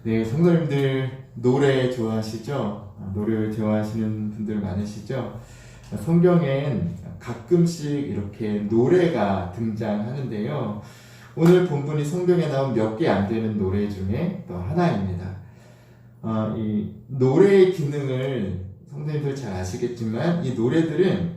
네, 성도님들 노래 좋아하시죠? 노래 좋아하시는 분들 많으시죠? 성경엔 가끔씩 이렇게 노래가 등장하는데요. 오늘 본문이 성경에 나온 몇 개 안 되는 노래 중에 또 하나입니다. 이 노래의 기능을 성도님들 잘 아시겠지만 이 노래들은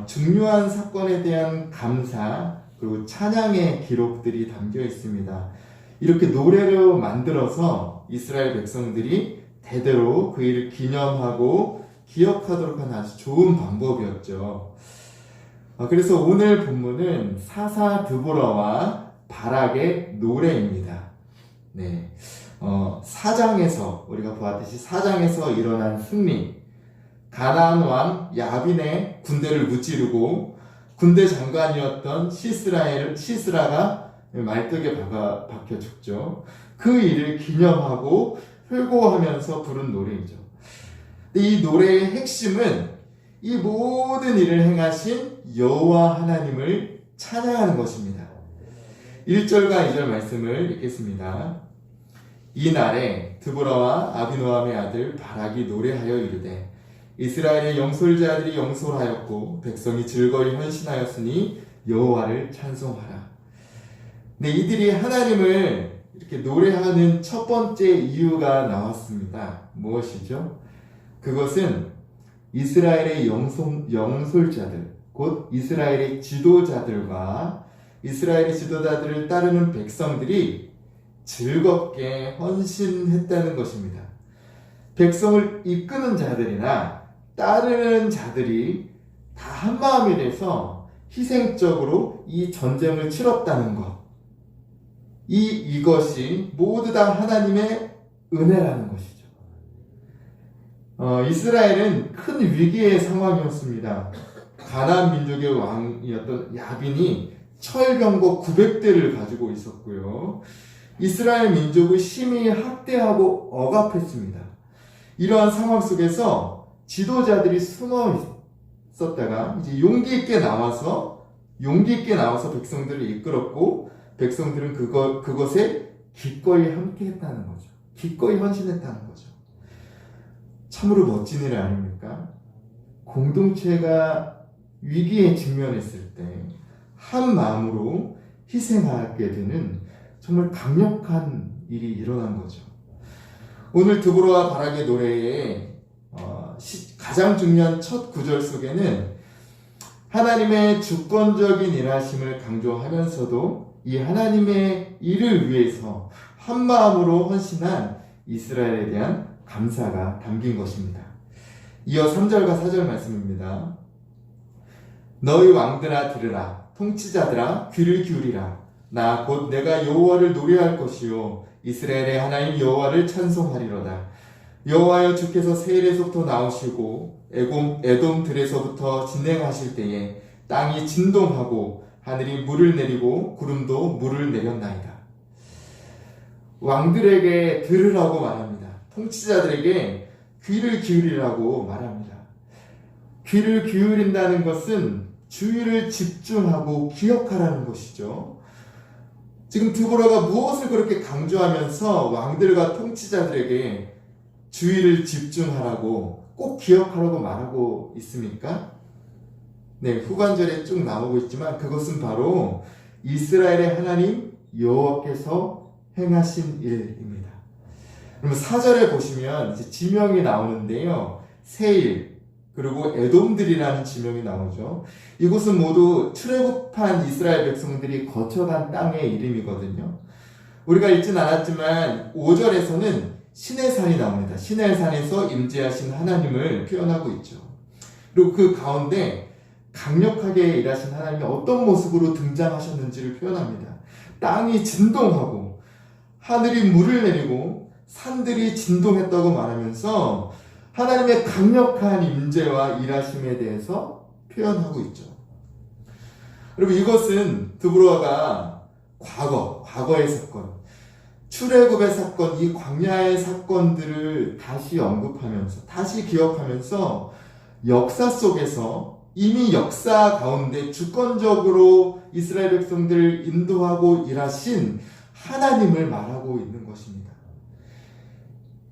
중요한 사건에 대한 감사 그리고 찬양의 기록들이 담겨 있습니다. 이렇게 노래로 만들어서 이스라엘 백성들이 대대로 그 일을 기념하고 기억하도록 하는 아주 좋은 방법이었죠. 그래서 오늘 본문은 사사 드보라와 바락의 노래입니다. 네, 4장에서 우리가 보았듯이 4장에서 일어난 승리, 가나안 왕 야빈의 군대를 무찌르고 군대 장관이었던 시스라가 말뚝에 박혀 죽죠. 그 일을 기념하고 회고하면서 부른 노래이죠. 이 노래의 핵심은 이 모든 일을 행하신 여호와 하나님을 찬양하는 것입니다. 1절과 2절 말씀을 읽겠습니다. 이날에 드보라와 아비노함의 아들 바락이 노래하여 이르되 이스라엘의 영솔자들이 영솔하였고 백성이 즐거이 헌신하였으니 여호와를 찬송하라. 네, 이들이 하나님을 이렇게 노래하는 첫 번째 이유가 나왔습니다. 무엇이죠? 그것은 이스라엘의 영솔자들, 곧 이스라엘의 지도자들과 이스라엘의 지도자들을 따르는 백성들이 즐겁게 헌신했다는 것입니다. 백성을 이끄는 자들이나 따르는 자들이 다 한마음이 돼서 희생적으로 이 전쟁을 치렀다는 것. 이것이 모두 다 하나님의 은혜라는 것이죠. 이스라엘은 큰 위기의 상황이었습니다. 가나안 민족의 왕이었던 야빈이 철병거 900대를 가지고 있었고요. 이스라엘 민족을 심히 학대하고 억압했습니다. 이러한 상황 속에서 지도자들이 숨어 있었다가 이제 용기 있게 나와서 백성들을 이끌었고 백성들은 그것에 기꺼이 함께했다는 거죠. 기꺼이 헌신했다는 거죠. 참으로 멋진 일 아닙니까? 공동체가 위기에 직면했을 때 한 마음으로 희생하게 되는 정말 강력한 일이 일어난 거죠. 오늘 드보라와 바락의 노래의 가장 중요한 첫 구절 속에는 하나님의 주권적인 일하심을 강조하면서도 이 하나님의 일을 위해서 한 마음으로 헌신한 이스라엘에 대한 감사가 담긴 것입니다. 이어 3절과 4절 말씀입니다. 너희 왕들아 들으라, 통치자들아 귀를 기울이라. 나 곧 내가 여호와를 노래할 것이요 이스라엘의 하나님 여호와를 찬송하리로다. 여호와여 주께서 세일에서부터 나오시고 에돔 들에서부터 진행하실 때에 땅이 진동하고 하늘이 물을 내리고 구름도 물을 내렸나이다. 왕들에게 들으라고 말합니다. 통치자들에게 귀를 기울이라고 말합니다. 귀를 기울인다는 것은 주의를 집중하고 기억하라는 것이죠. 지금 드보라가 무엇을 그렇게 강조하면서 왕들과 통치자들에게 주의를 집중하라고 꼭 기억하라고 말하고 있습니까? 네, 후반절에 쭉 나오고 있지만 그것은 바로 이스라엘의 하나님 여호와께서 행하신 일입니다. 그러면 4절에 보시면 이제 지명이 나오는데요. 세일 그리고 에돔들이라는 지명이 나오죠. 이곳은 모두 출애굽한 이스라엘 백성들이 거쳐간 땅의 이름이거든요. 우리가 읽진 않았지만 5절에서는 시내산이 나옵니다. 시내산에서 임재하신 하나님을 표현하고 있죠. 그리고 그 가운데 강력하게 일하신 하나님이 어떤 모습으로 등장하셨는지를 표현합니다. 땅이 진동하고 하늘이 물을 내리고 산들이 진동했다고 말하면서 하나님의 강력한 임재와 일하심에 대해서 표현하고 있죠. 그리고 이것은 드보라가 과거의 사건, 출애굽의 사건, 이 광야의 사건들을 다시 언급하면서 다시 기억하면서 역사 속에서 이미 역사 가운데 주권적으로 이스라엘 백성들을 인도하고 일하신 하나님을 말하고 있는 것입니다.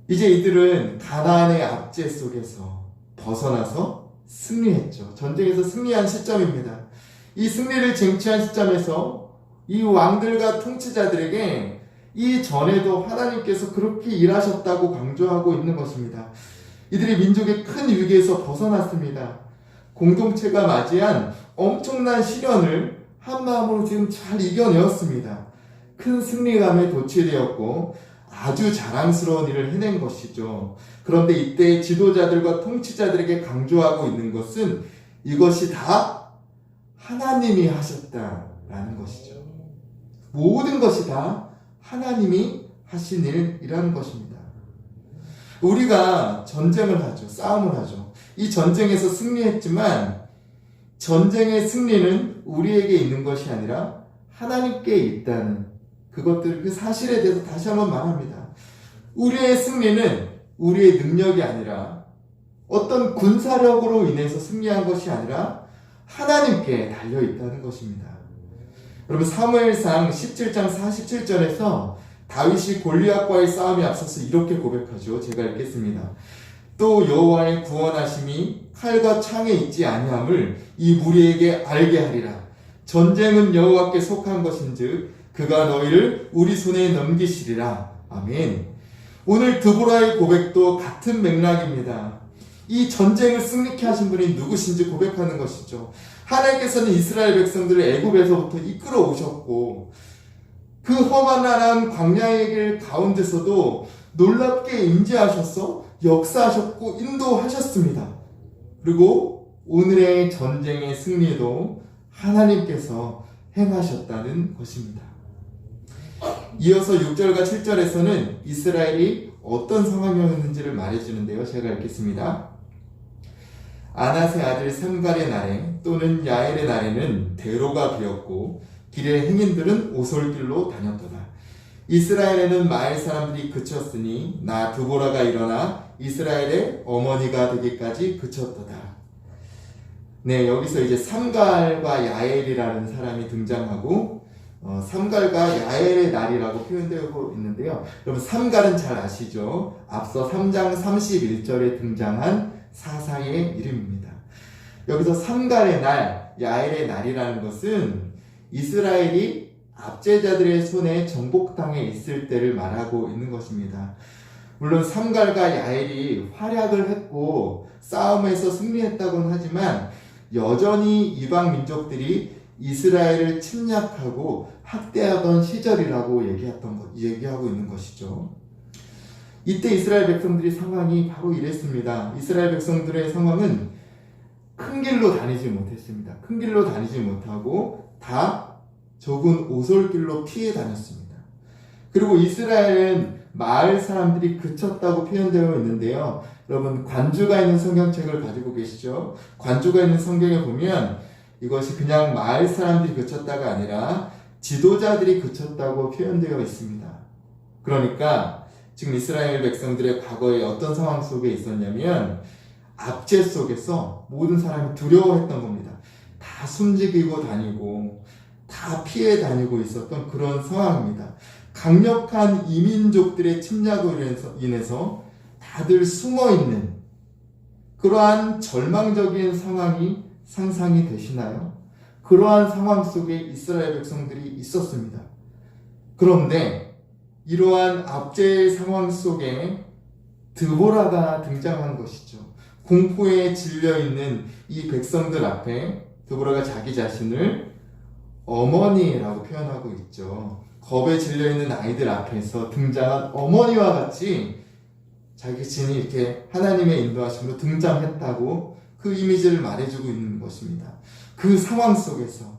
이제 이들은 가나안의 압제 속에서 벗어나서 승리했죠. 전쟁에서 승리한 시점입니다. 이 승리를 쟁취한 시점에서 이 왕들과 통치자들에게 이 전에도 하나님께서 그렇게 일하셨다고 강조하고 있는 것입니다. 이들이 민족의 큰 위기에서 벗어났습니다. 공동체가 맞이한 엄청난 시련을 한마음으로 지금 잘 이겨내었습니다. 큰 승리감에 도취되었고 아주 자랑스러운 일을 해낸 것이죠. 그런데 이때 지도자들과 통치자들에게 강조하고 있는 것은 이것이 다 하나님이 하셨다라는 것이죠. 모든 것이 다 하나님이 하신 일이라는 것입니다. 우리가 전쟁을 하죠. 싸움을 하죠. 이 전쟁에서 승리했지만 전쟁의 승리는 우리에게 있는 것이 아니라 하나님께 있다는 그 사실에 대해서 다시 한번 말합니다. 우리의 승리는 우리의 능력이 아니라 어떤 군사력으로 인해서 승리한 것이 아니라 하나님께 달려있다는 것입니다. 여러분 사무엘상 17장 47절에서 다윗이 골리앗과의 싸움에 앞서서 이렇게 고백하죠. 제가 읽겠습니다. 또 여호와의 구원하심이 칼과 창에 있지 아니함을 이 무리에게 알게 하리라. 전쟁은 여호와께 속한 것인즉 그가 너희를 우리 손에 넘기시리라. 아멘. 오늘 드보라의 고백도 같은 맥락입니다. 이 전쟁을 승리케 하신 분이 누구신지 고백하는 것이죠. 하나님께서는 이스라엘 백성들을 애굽에서부터 이끌어 오셨고 그 험한한 광야의 길 가운데서도 놀랍게 임재하셔서 역사하셨고 인도하셨습니다. 그리고 오늘의 전쟁의 승리도 하나님께서 행하셨다는 것입니다. 이어서 6절과 7절에서는 이스라엘이 어떤 상황이었는지를 말해주는데요. 제가 읽겠습니다. 아낫의 아들 삼갈의 날에 또는 야엘의 날에는 대로가 비었고 길의 행인들은 오솔길로 다녔도다. 이스라엘에는 마을 사람들이 그쳤으니 나 드보라가 일어나 이스라엘의 어머니가 되기까지 그쳤도다. 네, 여기서 이제 삼갈과 야엘이라는 사람이 등장하고 삼갈과 야엘의 날이라고 표현되고 있는데요. 여러분 삼갈은 잘 아시죠? 앞서 3장 31절에 등장한 사사의 이름입니다. 여기서 삼갈의 날, 야엘의 날이라는 것은 이스라엘이 압제자들의 손에 정복당해 있을 때를 말하고 있는 것입니다. 물론 삼갈과 야엘이 활약을 했고 싸움에서 승리했다고는 하지만 여전히 이방 민족들이 이스라엘을 침략하고 학대하던 시절이라고 얘기하고 있는 것이죠. 이때 이스라엘 백성들의 상황이 바로 이랬습니다. 이스라엘 백성들의 상황은 큰 길로 다니지 못했습니다. 큰 길로 다니지 못하고 다 좁은 오솔길로 피해 다녔습니다. 그리고 이스라엘은 마을 사람들이 그쳤다고 표현되어 있는데요. 여러분 관주가 있는 성경책을 가지고 계시죠? 관주가 있는 성경에 보면 이것이 그냥 마을 사람들이 그쳤다가 아니라 지도자들이 그쳤다고 표현되어 있습니다. 그러니까 지금 이스라엘 백성들의 과거에 어떤 상황 속에 있었냐면 압제 속에서 모든 사람이 두려워했던 겁니다. 다 숨지기고 다니고 다 피해 다니고 있었던 그런 상황입니다. 강력한 이민족들의 침략으로 인해서 다들 숨어있는 그러한 절망적인 상황이 상상이 되시나요? 그러한 상황 속에 이스라엘 백성들이 있었습니다. 그런데 이러한 압제의 상황 속에 드보라가 등장한 것이죠. 공포에 질려있는 이 백성들 앞에 드보라가 자기 자신을 어머니라고 표현하고 있죠. 겁에 질려있는 아이들 앞에서 등장한 어머니와 같이 자기 자신이 이렇게 하나님의 인도하심으로 등장했다고 그 이미지를 말해주고 있는 것입니다. 그 상황 속에서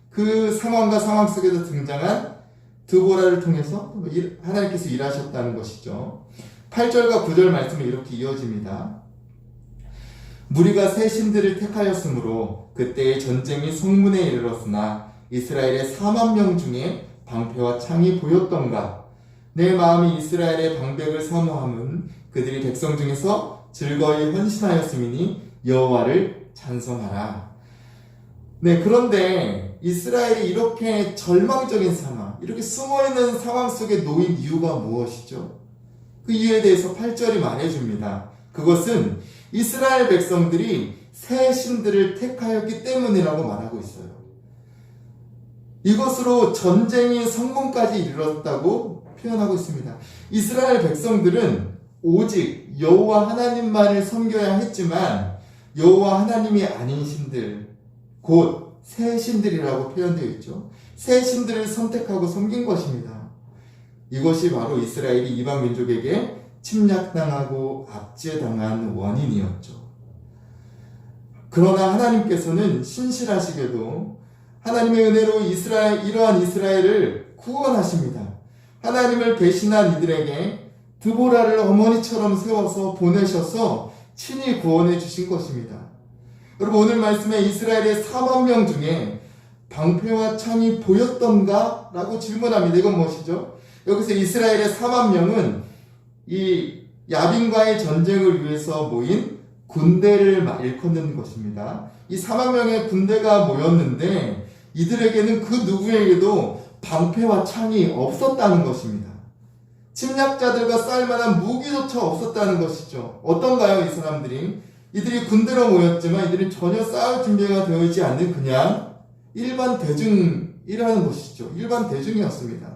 그 상황과 상황 속에서 등장한 드보라를 통해서 하나님께서 일하셨다는 것이죠. 8절과 9절 말씀이 이렇게 이어집니다. 무리가 새 신들을 택하였으므로 그때의 전쟁이 성문에 이르렀으나 이스라엘의 4만 명 중에 방패와 창이 보였던가. 내 마음이 이스라엘의 방백을 사모함은 그들이 백성 중에서 즐거이 헌신하였음이니 여호와를 찬송하라. 네, 그런데 이스라엘이 이렇게 절망적인 상황, 이렇게 숨어있는 상황 속에 놓인 이유가 무엇이죠? 그 이유에 대해서 8절이 말해줍니다. 그것은 이스라엘 백성들이 새 신들을 택하였기 때문이라고 말하고 있어요. 이것으로 전쟁이 성공까지 이르렀다고 표현하고 있습니다. 이스라엘 백성들은 오직 여호와 하나님만을 섬겨야 했지만 여호와 하나님이 아닌 신들, 곧 새 신들이라고 표현되어 있죠. 새 신들을 선택하고 섬긴 것입니다. 이것이 바로 이스라엘이 이방 민족에게 침략당하고 압제당한 원인이었죠. 그러나 하나님께서는 신실하시게도 하나님의 은혜로 이러한 이스라엘을 구원하십니다. 하나님을 배신한 이들에게 드보라를 어머니처럼 세워서 보내셔서 친히 구원해 주신 것입니다. 여러분, 오늘 말씀에 이스라엘의 4만 명 중에 방패와 창이 보였던가? 라고 질문합니다. 이건 무엇이죠? 여기서 이스라엘의 4만 명은 이 야빈과의 전쟁을 위해서 모인 군대를 일컫는 것입니다. 이 4만 명의 군대가 모였는데 이들에게는 그 누구에게도 방패와 창이 없었다는 것입니다. 침략자들과 싸울 만한 무기조차 없었다는 것이죠. 어떤가요, 이 사람들이? 이들이 군대로 모였지만 이들은 전혀 싸울 준비가 되어 있지 않는 그냥 일반 대중이라는 것이죠. 일반 대중이었습니다.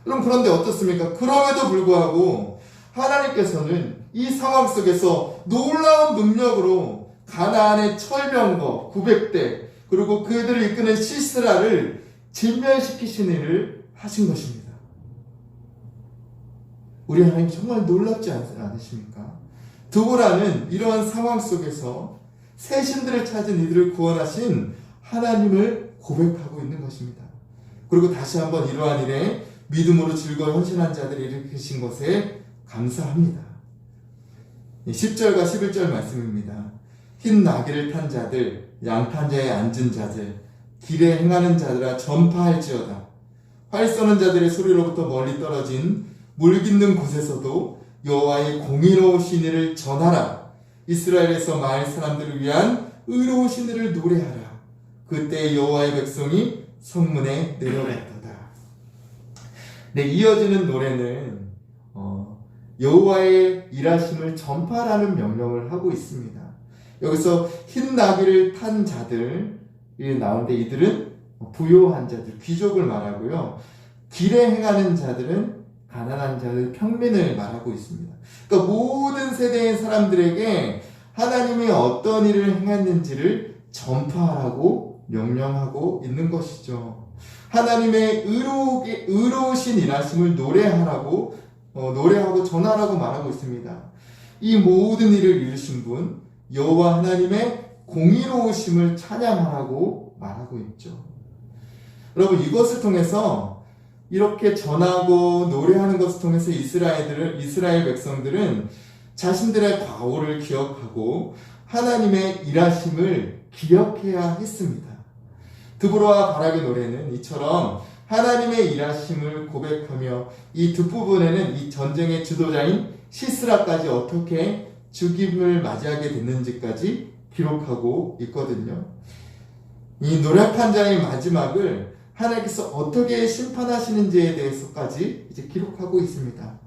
그럼 그런데 어떻습니까? 그럼에도 불구하고 하나님께서는 이 상황 속에서 놀라운 능력으로 가나안의 철병거 900대 그리고 그들을 이끄는 시스라를 진멸시키신 일을 하신 것입니다. 우리 하나님 정말 놀랍지 않으십니까? 드보라는 이러한 상황 속에서 새 신들을 찾은 이들을 구원하신 하나님을 고백하고 있는 것입니다. 그리고 다시 한번 이러한 일에 믿음으로 즐거워 헌신한 자들을 일으키신 것에 감사합니다. 10절과 11절 말씀입니다. 흰 나귀를 탄 자들, 양탄 자에 앉은 자들, 길에 행하는 자들아 전파할지어다. 활 쏘는 자들의 소리로부터 멀리 떨어진 물 깃는 곳에서도 여호와의 공의로우신 일을 전하라. 이스라엘에서 마을 사람들을 위한 의로우신 일을 노래하라. 그때 여호와의 백성이 성문에 내려갔도다. 네, 이어지는 노래는 여호와의 일하심을 전파라는 명령을 하고 있습니다. 여기서 흰 나귀를 탄 자들이 나오는데 이들은 부요한 자들, 귀족을 말하고요. 길에 행하는 자들은 가난한 자들, 평민을 말하고 있습니다. 그러니까 모든 세대의 사람들에게 하나님이 어떤 일을 행했는지를 전파하라고 명령하고 있는 것이죠. 하나님의 의로우신 일하심을 노래하고 전하라고 말하고 있습니다. 이 모든 일을 이루신 분 여호와 하나님의 공의로우심을 찬양하라고 말하고 있죠. 여러분, 이것을 통해서 이렇게 전하고 노래하는 것을 통해서 이스라엘 백성들은 자신들의 과오를 기억하고 하나님의 일하심을 기억해야 했습니다. 드보라와 바락의 노래는 이처럼 하나님의 일하심을 고백하며 이 뒷부분에는 이 전쟁의 주도자인 시스라까지 어떻게 죽임을 맞이하게 됐는지까지 기록하고 있거든요. 이 노력한 자의 마지막을 하나님께서 어떻게 심판하시는지에 대해서까지 이제 기록하고 있습니다.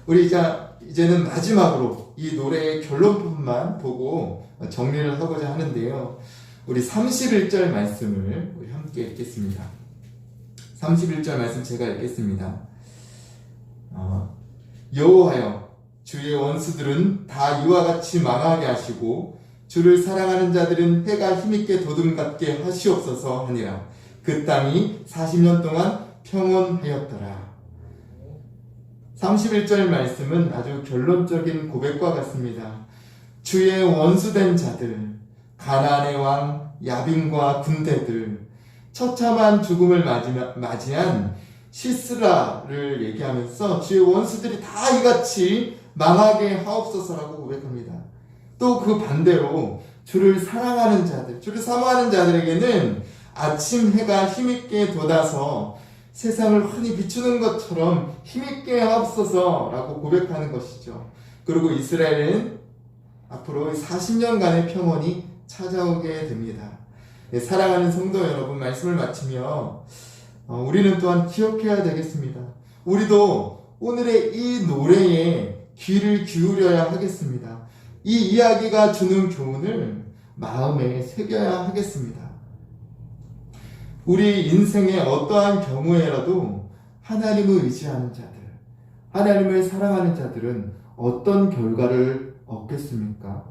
우리 이제는 마지막으로 이 노래의 결론 부분만 보고 정리를 하고자 하는데요. 우리 31절 말씀을 우리 함께 읽겠습니다. 31절 말씀 제가 읽겠습니다. 여호와여, 주의 원수들은 다 이와 같이 망하게 하시고 주를 사랑하는 자들은 해가 힘있게 도둠같게 하시옵소서 하니라. 그 땅이 40년 동안 평온하였더라. 31절 말씀은 아주 결론적인 고백과 같습니다. 주의 원수된 자들, 가나안의 왕 야빈과 군대들, 처참한 죽음을 맞이한 시스라를 얘기하면서 주의 원수들이 다 이같이 망하게 하옵소서라고 고백합니다. 또 그 반대로 주를 사랑하는 자들, 주를 사모하는 자들에게는 아침 해가 힘있게 돋아서 세상을 환히 비추는 것처럼 힘있게 하옵소서라고 고백하는 것이죠. 그리고 이스라엘은 앞으로 40년간의 평온이 찾아오게 됩니다. 네, 사랑하는 성도 여러분, 말씀을 마치며 우리는 또한 기억해야 되겠습니다. 우리도 오늘의 이 노래에 귀를 기울여야 하겠습니다. 이 이야기가 주는 교훈을 마음에 새겨야 하겠습니다. 우리 인생의 어떠한 경우에라도 하나님을 의지하는 자들, 하나님을 사랑하는 자들은 어떤 결과를 얻겠습니까?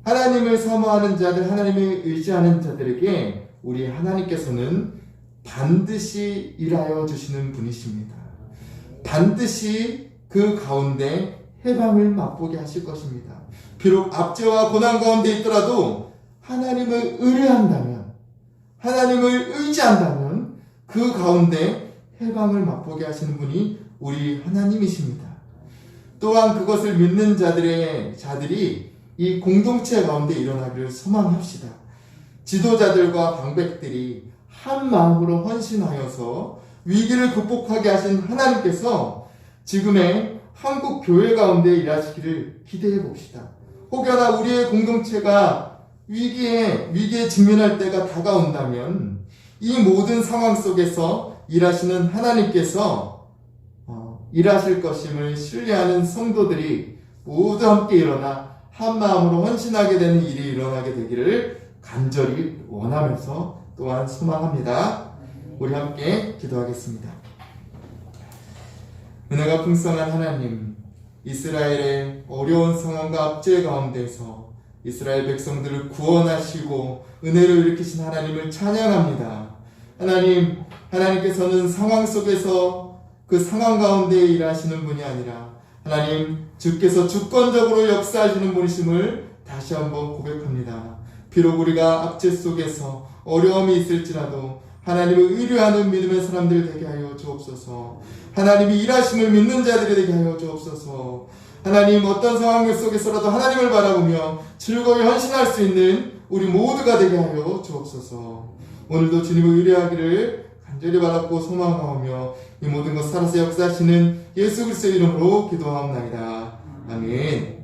하나님을 사모하는 자들, 하나님을 의지하는 자들에게 우리 하나님께서는 반드시 일하여 주시는 분이십니다. 반드시 그 가운데 해방을 맛보게 하실 것입니다. 비록 압제와 고난 가운데 있더라도 하나님을 의뢰한다면, 하나님을 의지한다면 그 가운데 해방을 맛보게 하시는 분이 우리 하나님이십니다. 또한 그것을 믿는 자들이 이 공동체 가운데 일어나기를 소망합시다. 지도자들과 방백들이 한 마음으로 헌신하여서 위기를 극복하게 하신 하나님께서 지금의 한국 교회 가운데 일하시기를 기대해 봅시다. 혹여나 우리의 공동체가 위기에 직면할 때가 다가온다면 이 모든 상황 속에서 일하시는 하나님께서 일하실 것임을 신뢰하는 성도들이 모두 함께 일어나 한 마음으로 헌신하게 되는 일이 일어나게 되기를 간절히 원하면서 또한 소망합니다. 우리 함께 기도하겠습니다. 은혜가 풍성한 하나님, 이스라엘의 어려운 상황과 압제 가운데서 이스라엘 백성들을 구원하시고 은혜를 일으키신 하나님을 찬양합니다. 하나님께서는 상황 속에서 그 상황 가운데 일하시는 분이 아니라 하나님 주께서 주권적으로 역사하시는 분이심을 다시 한번 고백합니다. 비록 우리가 압제 속에서 어려움이 있을지라도 하나님을 의뢰하는 믿음의 사람들 되게 하여 주옵소서. 하나님이 일하심을 믿는 자들이 되게 하여 주옵소서. 하나님 어떤 상황 속에서라도 하나님을 바라보며 즐거이 헌신할 수 있는 우리 모두가 되게 하여 주옵소서. 오늘도 주님을 의뢰하기를 간절히 바랐고 소망하오며 이 모든 것 살아서 역사하시는 예수 그리스도의 이름으로 기도하옵나이다. 아멘.